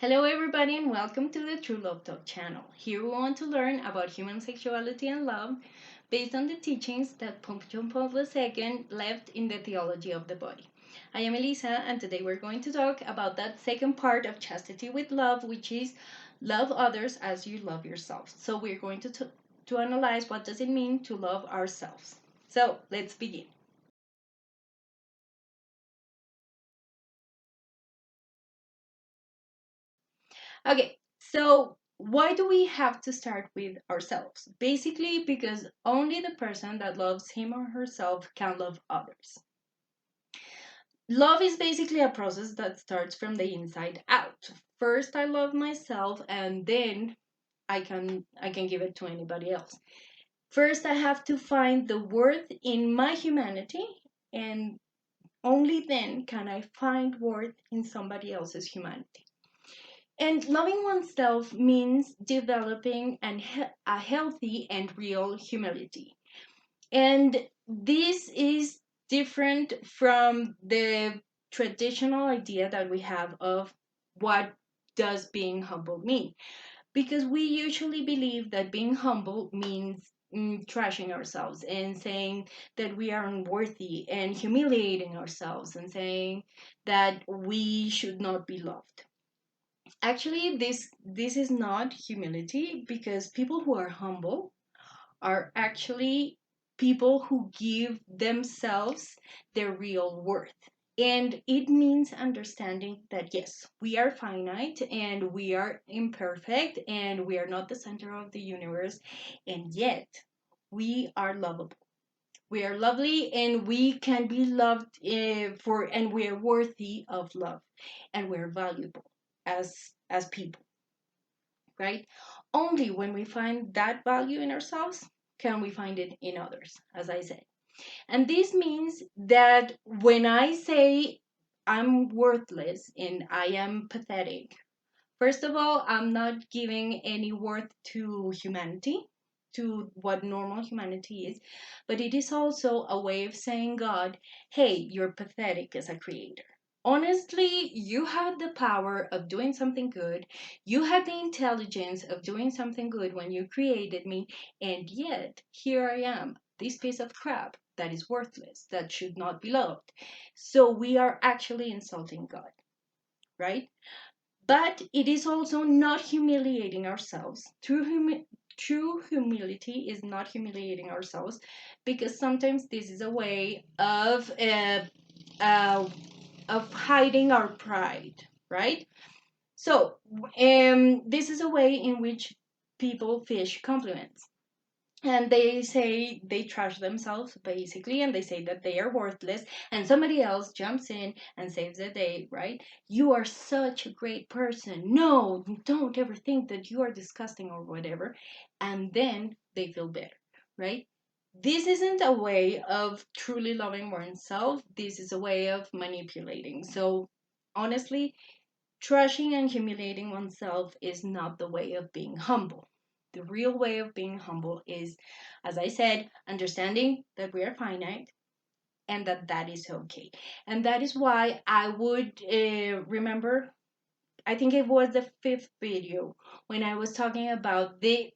Hello, everybody, and welcome to the True Love Talk channel. Here we want to learn about human sexuality and love based on the teachings that Pope John Paul II left in the Theology of the Body. I am Elisa, and today we're going to talk about that second part of Chastity with Love, which is love others as you love yourself. So we're going to analyze what does it mean to love ourselves. So let's begin. Okay, so why do we have to start with ourselves? Basically, because only the person that loves him or herself can love others. Love is basically a process that starts from the inside out. First, I love myself, and then I can give it to anybody else. First, I have to find the worth in my humanity, and only then can I find worth in somebody else's humanity. And loving oneself means developing a healthy and real humility. And this is different from the traditional idea that we have of what does being humble mean. Because we usually believe that being humble means trashing ourselves and saying that we are unworthy and humiliating ourselves and saying that we should not be loved. Actually, this is not humility, because people who are humble are actually people who give themselves their real worth. And it means understanding that yes, we are finite and we are imperfect and we are not the center of the universe, and yet we are lovable. We are lovely and we can be loved and we are worthy of love, and we're valuable as people, right? Only when we find that value in ourselves can we find it in others, as I said. And this means that when I say I'm worthless and I am pathetic, first of all, I'm not giving any worth to humanity, to what normal humanity is, but it is also a way of saying, God, hey, you're pathetic as a creator. Honestly, you had the power of doing something good. You had the intelligence of doing something good when you created me, and yet here I am, this piece of crap that is worthless, that should not be loved. So we are actually insulting God, right? But it is also not humiliating ourselves. True humility is not humiliating ourselves, because sometimes this is a way uh, of hiding our pride, right? So, this is a way in which people fish compliments, and they say they trash themselves basically, and they say that they are worthless, and somebody else jumps in and saves the day, right? You are such a great person, no, don't ever think that you are disgusting or whatever, and then they feel better, right? This isn't a way of truly loving oneself, this is a way of manipulating. So honestly, trashing and humiliating oneself is not the way of being humble. The real way of being humble is, as I said, understanding that we are finite and that that is okay. And that is why I would remember, I think it was the fifth video, when I was talking about the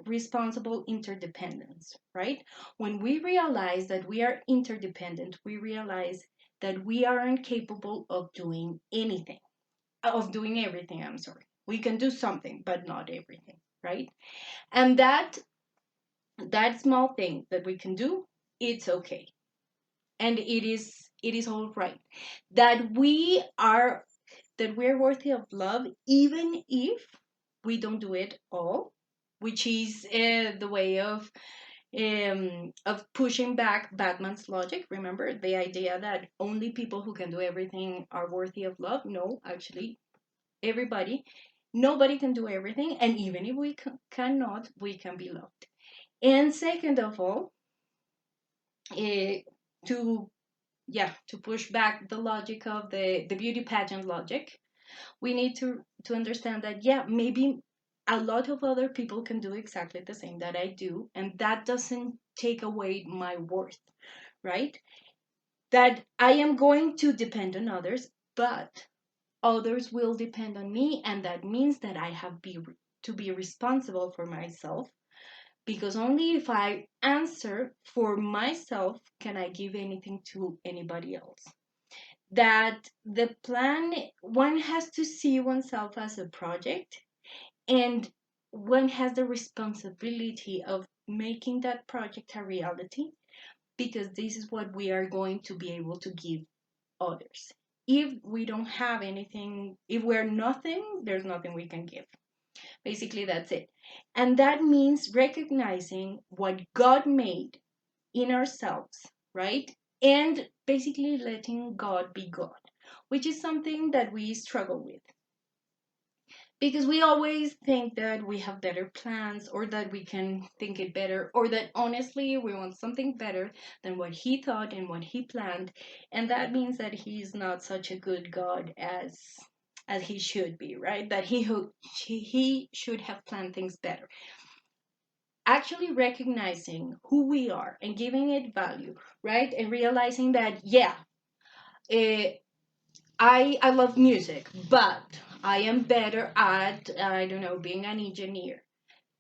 responsible interdependence, right? When we realize that we are interdependent, we realize that we aren't capable of doing anything, of doing everything, I'm sorry. We can do something, but not everything, right? And that small thing that we can do, it's okay. And it is all right. That we're worthy of love, even if we don't do it all, which is the way of pushing back Batman's logic. Remember the idea that only people who can do everything are worthy of love? No, actually, everybody. Nobody can do everything, and even if we cannot, we can be loved. And second of all, eh, to to push back the logic of the beauty pageant logic, we need to understand that maybe a lot of other people can do exactly the same that I do, and that doesn't take away my worth, right? That I am going to depend on others, but others will depend on me, and that means that I have to be responsible for myself, because only if I answer for myself can I give anything to anybody else. That the plan, one has to see oneself as a project, and one has the responsibility of making that project a reality, because this is what we are going to be able to give others. If we don't have anything, if we're nothing, there's nothing we can give. Basically, that's it. And that means recognizing what God made in ourselves, right? And basically letting God be God, which is something that we struggle with, because we always think that we have better plans, or that we can think it better, or that honestly we want something better than what he thought and what he planned. And that means that he's not such a good God as he should be, right? That he should have planned things better. Actually recognizing who we are and giving it value, right? And realizing that, yeah, uh, I love music, but I am better at, I don't know, being an engineer.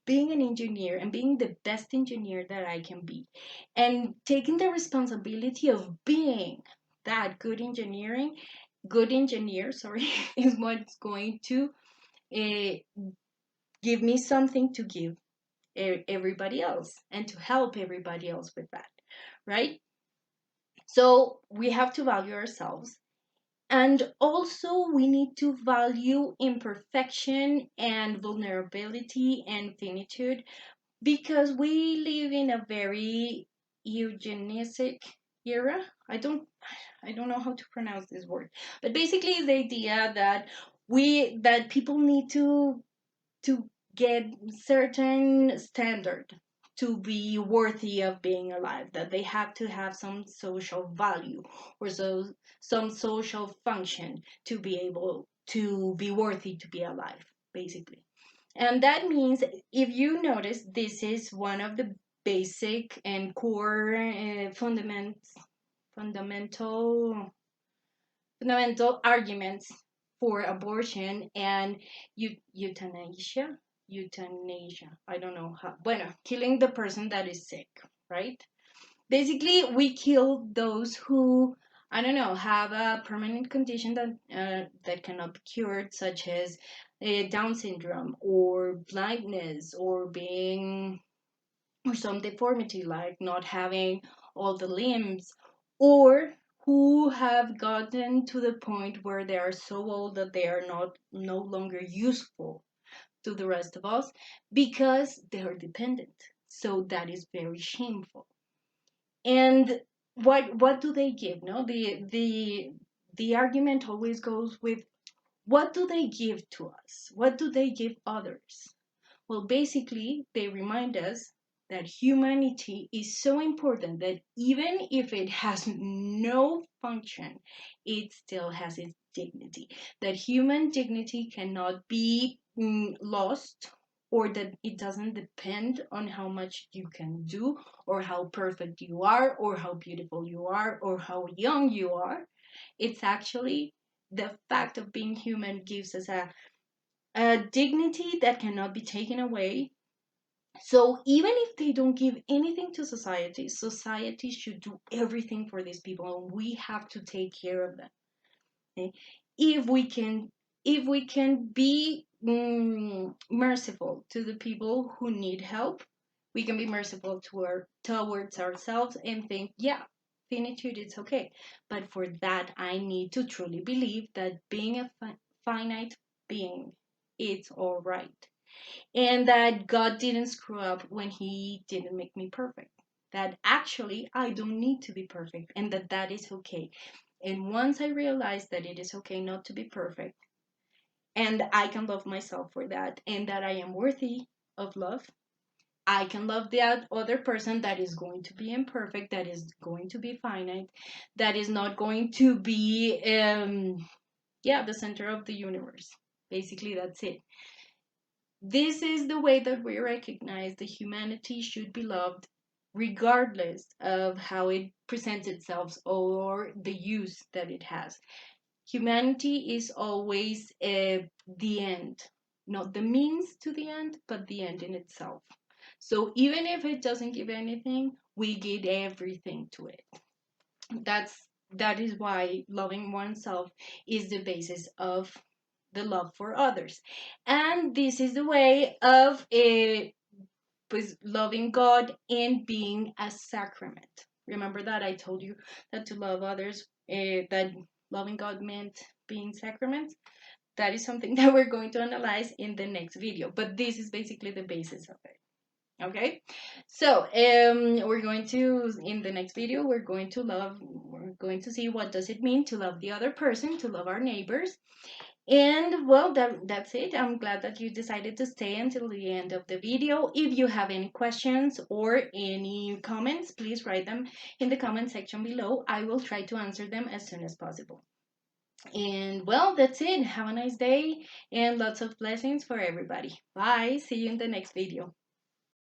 Being an engineer and being the best engineer that I can be. And taking the responsibility of being that good engineer, sorry, is what's going to give me something to give everybody else, and to help everybody else with that, right? So we have to value ourselves. And also, we need to value imperfection and vulnerability and finitude, because we live in a very eugenistic era. I don't know how to pronounce this word, but basically, it's the idea that people need to get certain standard to be worthy of being alive, that they have to have some social value, or some social function to be able to be worthy to be alive, basically. And that means, if you notice, this is one of the basic and core fundamental fundamental arguments for abortion and euthanasia. I don't know how. Bueno, killing the person that is sick, right? Basically, we kill those who, I don't know, have a permanent condition that cannot be cured, such as Down syndrome, or blindness, or being, or some deformity like not having all the limbs, or who have gotten to the point where they are so old that they are not no longer useful to the rest of us, because they are dependent. So that is very shameful. And what do they give? No, the argument always goes with, what do they give to us? What do they give others? Well, basically, they remind us that humanity is so important that even if it has no function, it still has its dignity. That human dignity cannot be lost, or that it doesn't depend on how much you can do, or how perfect you are, or how beautiful you are, or how young you are. It's actually the fact of being human gives us a dignity that cannot be taken away. So even if they don't give anything to society, society should do everything for these people, and we have to take care of them. Okay? If we can, if we can be merciful to the people who need help, we can be merciful towards ourselves and think, yeah, finitude, it's okay. But for that, I need to truly believe that being a finite being, it's all right, and that God didn't screw up when he didn't make me perfect. That actually I don't need to be perfect, and that is okay. And once I realize that it is okay not to be perfect, and I can love myself for that, and that I am worthy of love, I can love the other person that is going to be imperfect, that is going to be finite, that is not going to be, the center of the universe. Basically, that's it. This is the way that we recognize that humanity should be loved, regardless of how it presents itself or the use that it has. Humanity is always the end, not the means to the end, but the end in itself. So even if it doesn't give anything, we give everything to it. That is why loving oneself is the basis of the love for others. And this is the way of loving God and being a sacrament. Remember that I told you that to love others, that loving God meant being sacrament. That is something that we're going to analyze in the next video. But this is basically the basis of it. Okay, so we're going to, in the next video, we're going to see what does it mean to love the other person, to love our neighbors. And well, that's it. I'm glad that you decided to stay until the end of the video. If you have any questions or any comments, please write them in the comment section below. I will try to answer them as soon as possible. And well, that's it. Have a nice day and lots of blessings for everybody. Bye. See you in the next video.